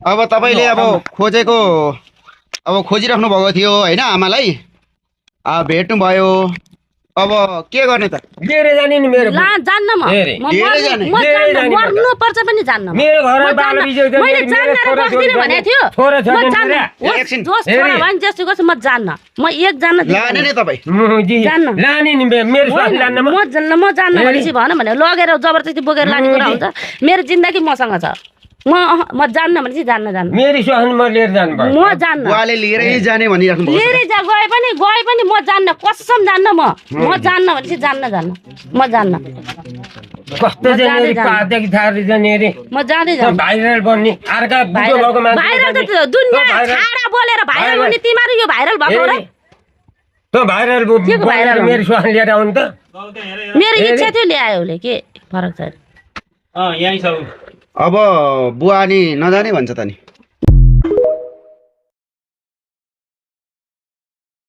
अब तपाईले अब खोजेको अब खोजिराख्नु भएको थियो हैन आमालाई भेट्नु भयो अब के गर्ने त लिएर जाने नि मेरो ला जान्न म लिएर जाने मर्नु पर्छ पनि जान्न मेरो घरमा बाल बिजो मैले जान्न र बस्दिन भनेको थियो छोरा छोरा एकछिन जोस छोरा भन् जस्तो गर्छ म जान्न म एक जान्न लाने नि तपाई जान्न लाने नि मेरो स्वास्नी जान्न म जान्न भनेपछि भन भने लगेर जबरजस्ती बोकेर लाने कुरा हुन्छ मेरो जिन्दगी मसँग छ म जान्न भनेपछि जान्न मेरो स्वास्नी म लिएर जानु पर्छ म जान्न बुवाले लिएरै जाने भनिराख्नु भएको लिएरै गए पनि म जान्न कसम जान्न म जान्न भनेपछि जान्न म जान्न कस्तो चाहिँ पादेखि थारी जाने रे म जाँदै जान्न भाइरल बन्ने अर्का बुढो भएको मान्छे भाइरल त दुनिया छाडा बोलेर भाइरल हुने तिमीहरु यो भाइरल भएको र त भाइरल मेरो स्वास्नी लिएर आउनु त मेरो इच्छा थियो ल्यायो उसले के फरक छ यही छ अब बुवा नि नजाने भन्छ त नि